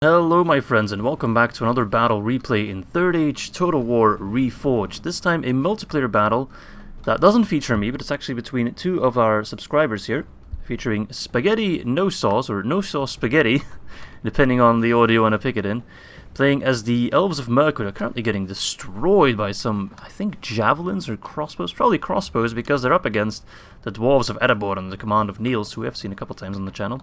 Hello my friends and welcome back to another battle replay in 3rd Age Total War Reforged. This time a multiplayer battle that doesn't feature me, but it's actually between two of our subscribers here, featuring Spaghetti No Sauce, or No Sauce Spaghetti, depending on the audio and I pick it in, playing as the Elves of Mirkwood. Are currently getting destroyed by some, I think, javelins or crossbows, probably crossbows because they're up against the Dwarves of Erebor under the command of Nils, who we have seen a couple times on the channel.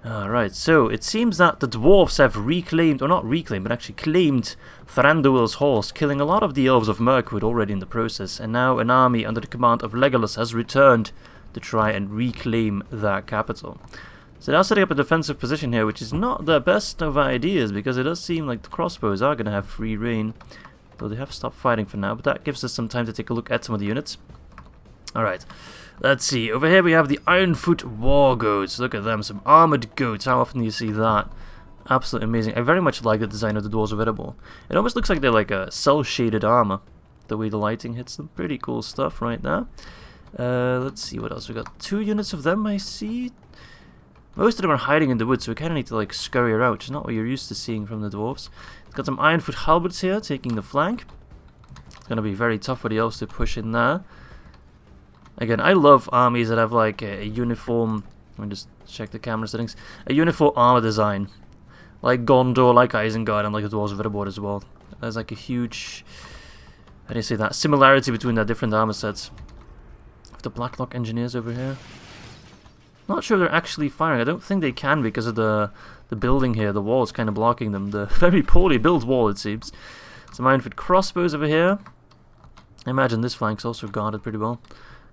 Alright, so it seems that the Dwarves have reclaimed, or not reclaimed, but actually claimed Thranduil's horse, killing a lot of the Elves of Mirkwood already in the process, and now an army under the command of Legolas has returned to try and reclaim that capital. So they're setting up a defensive position here, which is not the best of ideas, because it does seem like the crossbows are going to have free reign, though they have stopped fighting for now, but that gives us some time to take a look at some of the units. Alright. Let's see, over here we have the Ironfoot War Goats. Look at them, some armored goats. How often do you see that? Absolutely amazing. I very much like the design of the Dwarves of Erebor. It almost looks like they're like a cell-shaded armor, the way the lighting hits them. Pretty cool stuff right there. Let's see what else. We got 2 units of them, I see. Most of them are hiding in the woods, so we kind of need to like scurry around, which is not what you're used to seeing from the Dwarves. It's got some Ironfoot halberds here, taking the flank. It's going to be very tough for the Elves to push in there. Again, I love armies that have like a uniform, let me just check the camera settings, a uniform armor design. Like Gondor, like Isengard, and like the Dwarves of Erebor as well. There's like a huge, how do you say that, similarity between their different armor sets. The Blacklock Engineers over here. Not sure they're actually firing. I don't think they can because of the building here. The wall is kind of blocking them. The very poorly built wall, it seems. Some Ironfoot crossbows over here. I imagine this flank's also guarded pretty well.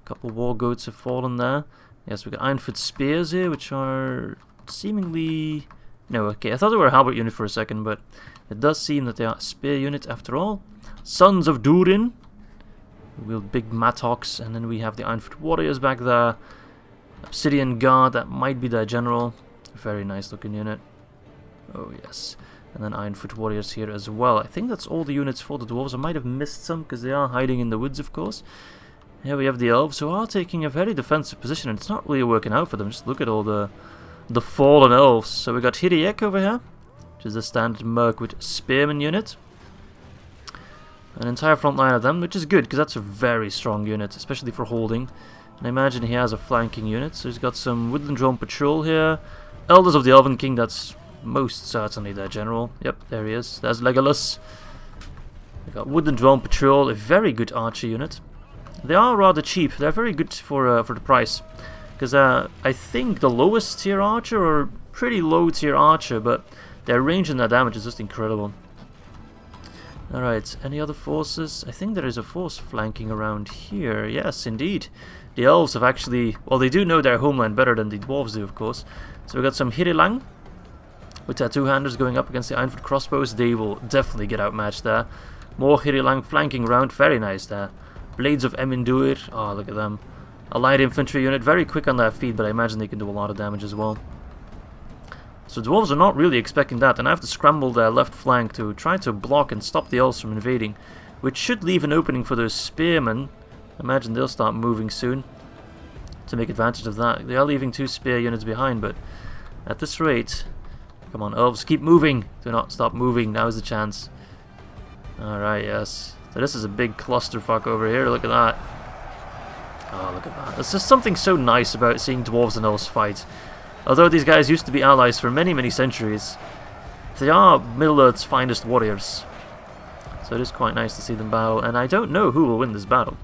Couple war goats have fallen there. Yes, we got Ironfoot spears here, which are seemingly... No, okay, I thought they were a halberd unit for a second, but it does seem that they are a spear unit after all. Sons of Durin. We wield big mattocks, and then we have the Ironfoot warriors back there. Obsidian guard, that might be their general. Very nice looking unit. Oh yes. And then Ironfoot warriors here as well. I think that's all the units for the Dwarves. I might have missed some, because they are hiding in the woods, of course. Here we have the Elves, who are taking a very defensive position, and it's not really working out for them. Just look at all the fallen Elves. So we got Hidiek over here, which is the standard Mirkwood Spearman unit. An entire front line of them, which is good, because that's a very strong unit, especially for holding. And I imagine he has a flanking unit, so he's got some Woodland Drone Patrol here. Elders of the Elven King, that's most certainly their general. Yep, there he is. There's Legolas. We got Woodland Drone Patrol, a very good archer unit. They are rather cheap. They're very good for the price, because I think the lowest tier archer, or pretty low tier archer, but their range and their damage is just incredible. Alright, any other forces? I think there is a force flanking around here. Yes, indeed. The Elves have actually, well, they do know their homeland better than the Dwarves do, of course. So we got some Hirilang with their two-handers going up against the Ironfoot crossbows. They will definitely get outmatched there. More Hirilang flanking around. Very nice there. Blades of Emindur, oh look at them. A light infantry unit, very quick on their feet, but I imagine they can do a lot of damage as well. So Dwarves are not really expecting that, and I have to scramble their left flank to try to block and stop the Elves from invading, which should leave an opening for those spearmen. I imagine they'll start moving soon to make advantage of that. They are leaving 2 spear units behind, but at this rate, come on Elves, keep moving. Do not stop moving, now is the chance. Alright, yes. So this is a big clusterfuck over here, look at that. Oh, look at that. There's just something so nice about seeing Dwarves and Elves fight. Although these guys used to be allies for many, many centuries, they are Middle-earth's finest warriors. So it is quite nice to see them battle, and I don't know who will win this battle.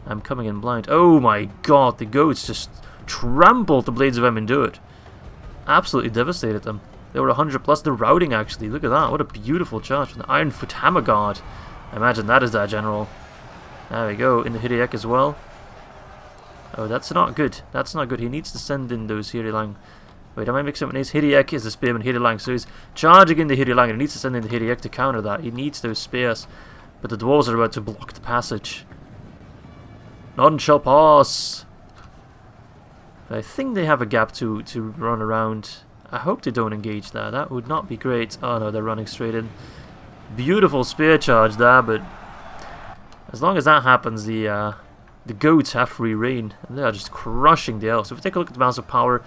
I'm coming in blind. Oh my god, the goats just trampled the Blades of Emindur. Absolutely devastated them. They were 100 plus. They're routing actually. Look at that. What a beautiful charge from the Ironfoot Hammer Guard. I imagine that is their general. There we go, in the Hidiek as well. Oh, that's not good. That's not good. He needs to send in those Hirilang. Wait, am I mixing up my names? Hidiek is the spearman, Hirilang. So he's charging in the Hirilang, and he needs to send in the Hidiek to counter that. He needs those spears. But the Dwarves are about to block the passage. None shall pass. I think they have a gap to run around. I hope they don't engage there. That would not be great. Oh no, they're running straight in. Beautiful spear charge there, but as long as that happens, the goats have free reign, and they are just crushing the Elves. So if we take a look at the balance of power,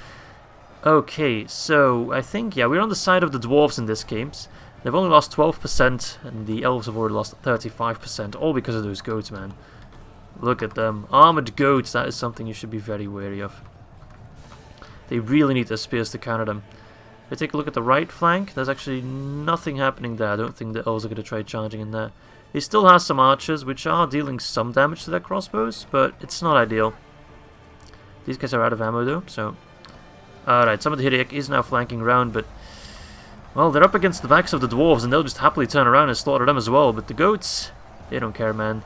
Okay, so I think, yeah, we're on the side of the dwarves in this case. They've only lost 12%, and the elves have already lost 35%, all because of those goats, man. Look at them. Armored goats, that is something you should be very wary of. They really need their spears to counter them. If we take a look at the right flank, there's actually nothing happening there. I don't think the elves are going to try charging in there. He still has some archers, which are dealing some damage to their crossbows, but it's not ideal. These guys are out of ammo though, so... Alright, some of the Hidiak is now flanking around, but... Well, they're up against the backs of the dwarves, and they'll just happily turn around and slaughter them as well. But the goats, they don't care, man.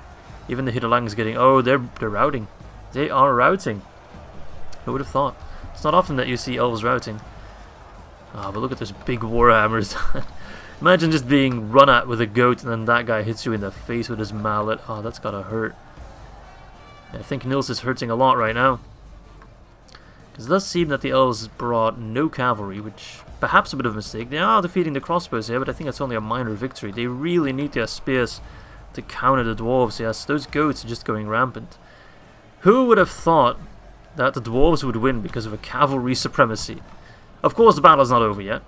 Even the Hidalang's getting... Oh, they're routing. They are routing. Who would have thought? It's not often that you see elves routing. Ah, but look at those big warhammers. Imagine just being run at with a goat, and then that guy hits you in the face with his mallet. Oh, that's gotta hurt. I think Nils is hurting a lot right now. Because it does seem that the elves brought no cavalry, which perhaps a bit of a mistake. They are defeating the crossbows here, but I think it's only a minor victory. They really need their spears to counter the dwarves. Yes, those goats are just going rampant. Who would have thought that the dwarves would win because of a cavalry supremacy? Of course, the battle's not over yet.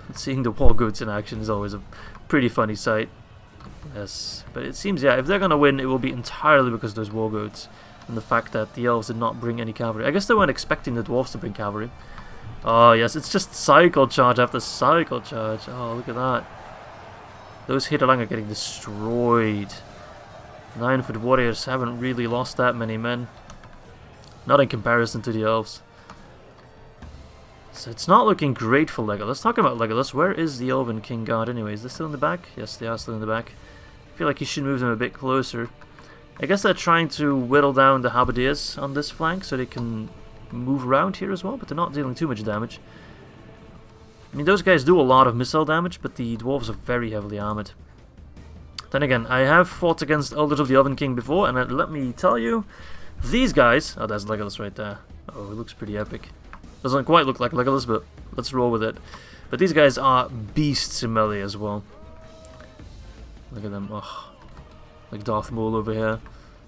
But seeing the war goats in action is always a pretty funny sight. Yes, but it seems, yeah, if they're going to win, it will be entirely because of those war goats. And the fact that the elves did not bring any cavalry. I guess they weren't expecting the dwarves to bring cavalry. Oh yes, it's just cycle charge after cycle charge. Oh, look at that. Those Hidalang are getting destroyed. 9-foot warriors haven't really lost that many men. Not in comparison to the elves. So it's not looking great for Legolas. Talking about Legolas, where is the Elven King Guard anyways? They're still in the back? Yes, they are still in the back. I feel like you should move them a bit closer. I guess they're trying to whittle down the halberdiers on this flank so they can move around here as well, but they're not dealing too much damage. I mean, those guys do a lot of missile damage, but the dwarves are very heavily armored. Then again, I have fought against Elders of the Elven King before, and let me tell you, these guys... Oh, there's Legolas right there. Oh, it looks pretty epic. Doesn't quite look like Legolas, but let's roll with it. But these guys are beasts in melee as well. Look at them. Oh. Like Darth Maul over here.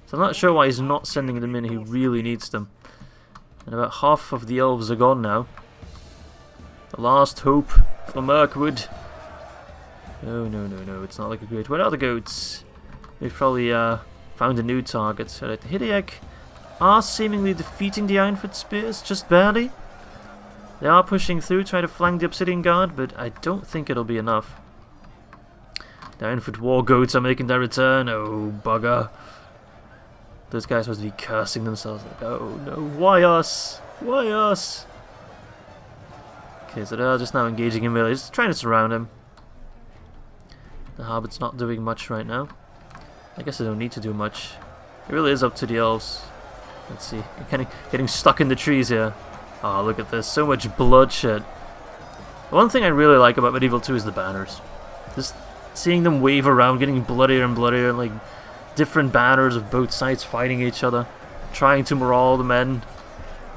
So I'm not sure why he's not sending them in. He really needs them. And about half of the elves are gone now. The last hope for Mirkwood. Oh, no. It's not looking great. Where are the goats? They've probably found a new target. Alright, the Hidiak are seemingly defeating the Ironfoot spears, just barely. They are pushing through, trying to flank the Obsidian Guard, but I don't think it'll be enough. The Ironfoot war goats are making their return. Oh, bugger. Those guys must be cursing themselves. Like, oh no, why us? Why us? Okay, so they're just now engaging in melee, just trying to surround him. The Harbit's not doing much right now. I guess they don't need to do much. It really is up to the elves. Let's see. They're kind of getting stuck in the trees here. Oh, look at this. So much bloodshed. The one thing I really like about Medieval 2 is the banners. Just seeing them wave around, getting bloodier and bloodier, and like different banners of both sides fighting each other, trying to morale the men,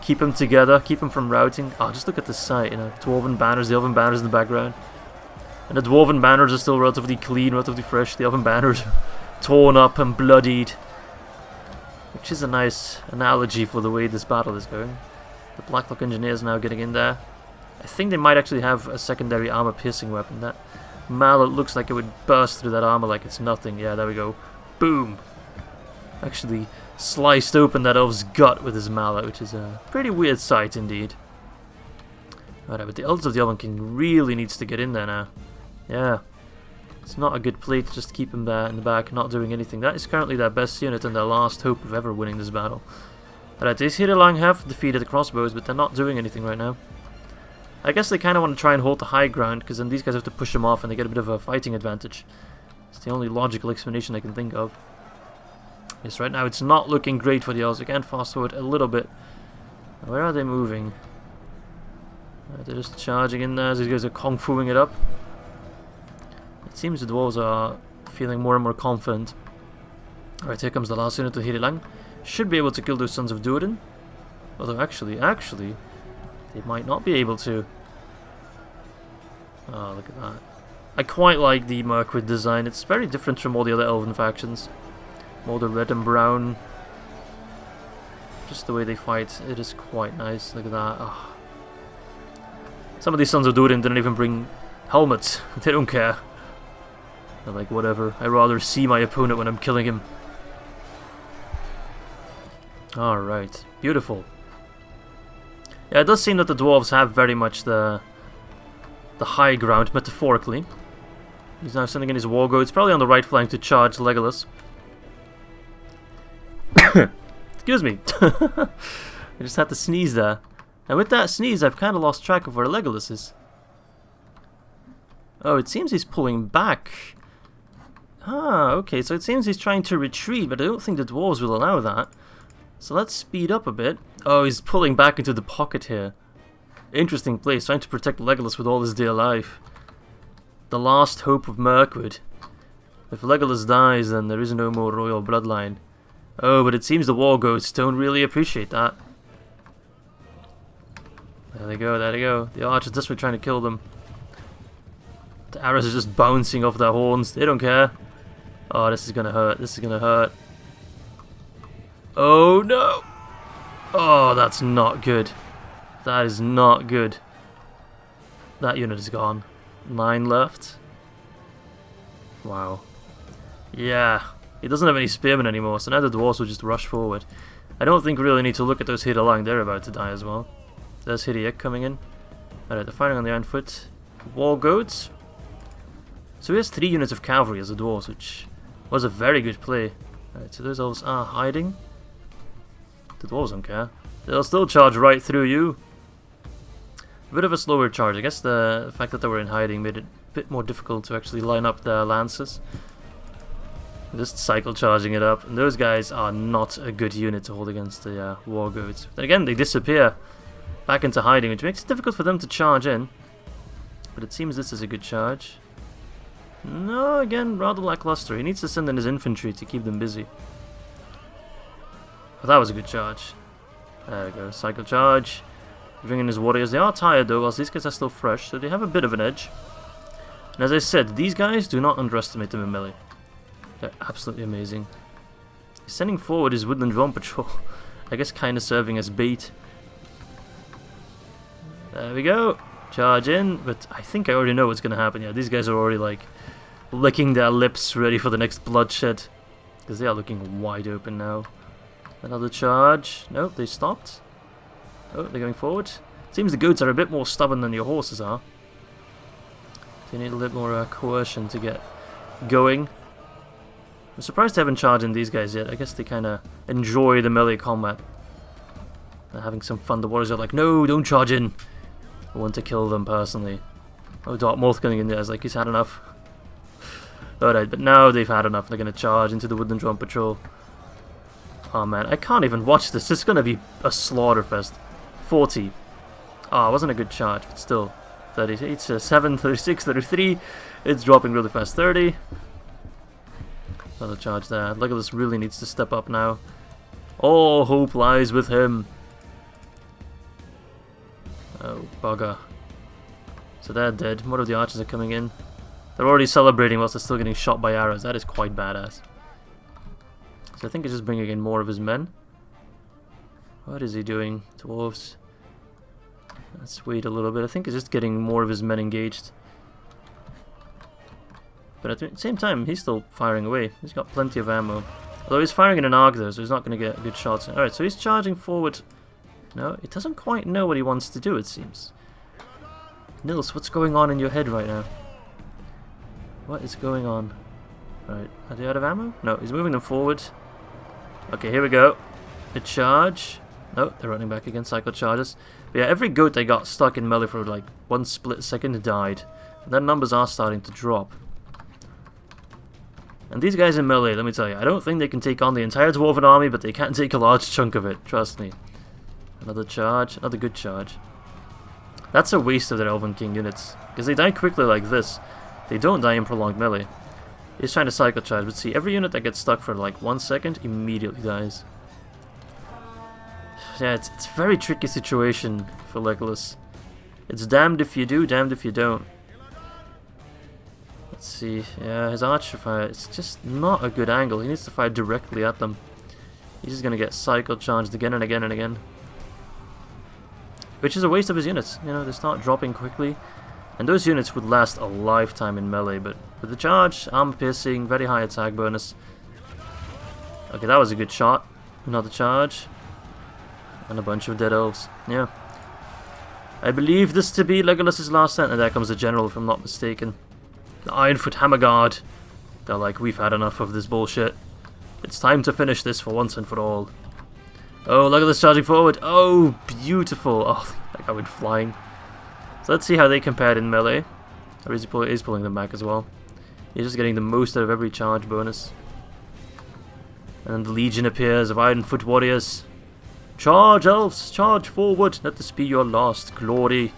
keep them together, keep them from routing. Oh, just look at this sight, you know, Dwarven banners, the Elven banners in the background. And the Dwarven banners are still relatively clean, relatively fresh. The Elven banners are torn up and bloodied. Which is a nice analogy for the way this battle is going. The Blacklock Engineers now getting in there. I think they might actually have a secondary armor-piercing weapon. That mallet looks like it would burst through that armor like it's nothing. Yeah, there we go. Boom! Actually sliced open that elf's gut with his mallet, which is a pretty weird sight indeed. Alright, but the Elders of the Elven King really needs to get in there now. Yeah. It's not a good play to just keep him there in the back, not doing anything. That is currently their best unit and their last hope of ever winning this battle. Alright, these Hidalang have defeated the crossbows, but they're not doing anything right now. I guess they kind of want to try and hold the high ground, because then these guys have to push them off and they get a bit of a fighting advantage. It's the only logical explanation I can think of. Yes, right now it's not looking great for the elves. We can fast forward a little bit. Where are they moving? They're just charging in there as these guys are kung fuing it up. It seems the dwarves are feeling more and more confident. Alright, here comes the last unit of Hidalang. Should be able to kill those sons of Durin. Although actually, they might not be able to. Oh, look at that. I quite like the Mirkwood design. It's very different from all the other elven factions. All the red and brown Just the way they fight, it is quite nice. Look at that. Oh. Some of these sons of Durin didn't even bring helmets. They don't care. They're like, whatever. I'd rather see my opponent when I'm killing him. Alright. Beautiful. Yeah, it does seem that the dwarves have very much the high ground, metaphorically. He's now sending in his war goats, probably on the right flank to charge Legolas. Excuse me. I just had to sneeze there. And with that sneeze, I've kind of lost track of where Legolas is. Oh, it seems he's pulling back. Ah, okay, so it seems he's trying to retreat, but I don't think the dwarves will allow that. So let's speed up a bit. Oh, he's pulling back into the pocket here. Interesting place, trying to protect Legolas with all his dear life. The last hope of Mirkwood. If Legolas dies, then there is no more royal bloodline. Oh, but it seems the war goats don't really appreciate that. There they go, there they go. The archers desperately trying to kill them. The arrows are just bouncing off their horns. They don't care. Oh, this is gonna hurt. This is gonna hurt. Oh, no! Oh, that's not good. That is not good. That unit is gone. 9 left. Wow. Yeah. He doesn't have any spearmen anymore, so now the dwarves will just rush forward. I don't think we really need to look at those Hid along. They're about to die as well. There's Hidiek coming in. Alright, they're firing on the Ironfoot. War goats. So he has 3 units of cavalry as the dwarves, which was a very good play. Alright, so those elves are hiding. The dwarves don't care. They'll still charge right through you. A bit of a slower charge. I guess the fact that they were in hiding made it a bit more difficult to actually line up their lances. Just cycle charging it up. And those guys are not a good unit to hold against the war goats. Then again, they disappear back into hiding, which makes it difficult for them to charge in. But it seems this is a good charge. No, again, rather lackluster. He needs to send in his infantry to keep them busy. But that was a good charge. There we go, cycle charge. Bringing his warriors. They are tired though, whilst these guys are still fresh, so they have a bit of an edge. And as I said, these guys, do not underestimate them in melee. They're absolutely amazing. He's sending forward his woodland drone patrol. I guess kind of serving as bait. There we go. Charge in, but I think I already know what's going to happen. Yeah, these guys are already like licking their lips, ready for the next bloodshed. Because they are looking wide open now. Another charge. Nope, they stopped. Oh, they're going forward. Seems the goats are a bit more stubborn than your horses are. So you need a little more coercion to get going. I'm surprised they haven't charged in these guys yet. I guess they kind of enjoy the melee combat. They're having some fun. The warriors are like, no, don't charge in. I want to kill them personally. Oh, Dartmouth going in there. It's like he's had enough. Alright, but now they've had enough. They're going to charge into the woodland drum patrol. Oh man, I can't even watch this. This is going to be a slaughter fest. 40. Oh, it wasn't a good charge, but still. 38, 7, 36, 33. It's dropping really fast. 30. Another charge there. Legolas really needs to step up now. All hope lies with him. Oh, bugger. So they're dead. More of the archers are coming in. They're already celebrating whilst they're still getting shot by arrows. That is quite badass. So I think he's just bringing in more of his men. What is he doing? Dwarves. Let's wait a little bit. I think he's just getting more of his men engaged. But at the same time, he's still firing away. He's got plenty of ammo. Although he's firing in an arc though, so he's not going to get good shots. Alright, so he's charging forward. No, it doesn't quite know what he wants to do, it seems. Nils, what's going on in your head right now? What is going on? Right, are they out of ammo? No, he's moving them forward. Okay, here we go. A charge. No, they're running back again, cycle charges. But yeah, every goat they got stuck in melee for like 1 split second died. And their numbers are starting to drop. And these guys in melee, let me tell you, I don't think they can take on the entire dwarven army, but they can take a large chunk of it, trust me. Another charge, another good charge. That's a waste of their Elven King units, because they die quickly like this. They don't die in prolonged melee. He's trying to cycle charge, but see, every unit that gets stuck for like 1 second immediately dies. Yeah, it's a very tricky situation for Legolas. It's damned if you do, damned if you don't. Let's see, yeah, his archer fire, it's just not a good angle. He needs to fire directly at them. He's just gonna get cycle charged again and again and again. Which is a waste of his units. You know, they start dropping quickly. And those units would last a lifetime in melee, but with the charge, armor piercing, very high attack bonus. Okay, that was a good shot. Another charge. And a bunch of dead elves. Yeah. I believe this to be Legolas' last stand. And there comes the general, if I'm not mistaken. The Ironfoot Hammer Guard. They're like, we've had enough of this bullshit. It's time to finish this for once and for all. Oh, Legolas charging forward. Oh, beautiful. Oh, that guy went flying. So let's see how they compared in melee. Or is he pulling them back as well? He's just getting the most out of every charge bonus. And the Legion appears of Ironfoot warriors. Charge, elves! Charge forward! Let this be your last glory.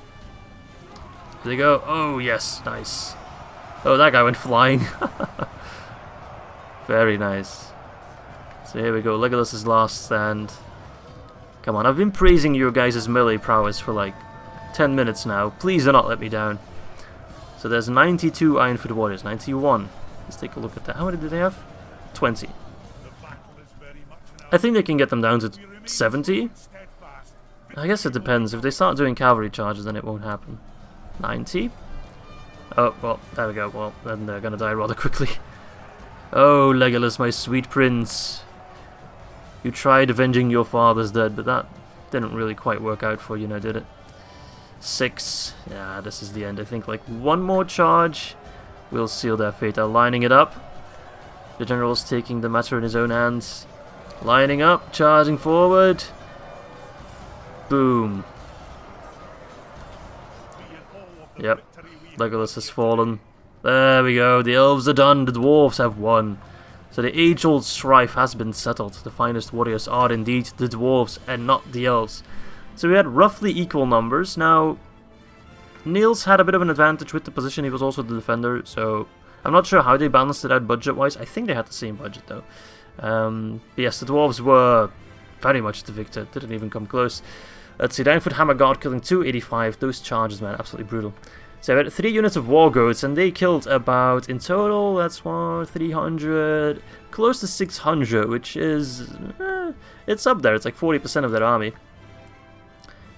There they go. Oh, yes. Nice. Oh, that guy went flying. Very nice. So here we go. Legolas' last stand. Come on, I've been praising your guys' melee prowess for like 10 minutes now. Please do not let me down. So there's 92 Ironfoot warriors. 91. Let's take a look at that. How many do they have? 20. I think they can get them down to 70. I guess it depends. If they start doing cavalry charges, then it won't happen. 90. Oh, well, there we go. Well, then they're gonna die rather quickly. Oh, Legolas, my sweet prince. You tried avenging your father's dead, but that didn't really quite work out for you now, did it? 6. Yeah, this is the end. I think like one more charge will seal their fate. They're lining it up. The general's taking the matter in his own hands. Lining up, charging forward. Boom. Yep. Legolas has fallen. There we go. The elves are done. The dwarves have won. So the age-old strife has been settled. The finest warriors are indeed the dwarves and not the elves. So we had roughly equal numbers. Now, Nils had a bit of an advantage with the position. He was also the defender. So I'm not sure how they balanced it out budget-wise. I think they had the same budget though. But yes, the dwarves were very much the victor. Didn't even come close. Let's see. 9-foot Hammer Guard killing 285. Those charges, man, absolutely brutal. So I had 3 units of war goats, and they killed about, in total, that's 300, close to 600, which is, it's up there. It's like 40% of their army.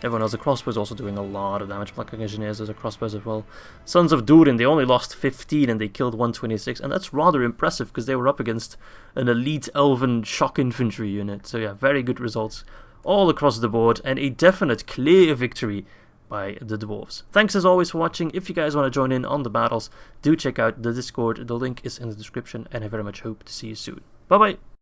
Everyone else, the crossbows also doing a lot of damage. Black Engineers, there's a crossbows as well. Sons of Durin, they only lost 15 and they killed 126, and that's rather impressive because they were up against an elite elven shock infantry unit. So yeah, very good results all across the board, and a definite clear victory by the dwarves. Thanks as always for watching. If you guys want to join in on the battles, do check out the Discord. The link is in the description, and I very much hope to see you soon. Bye bye!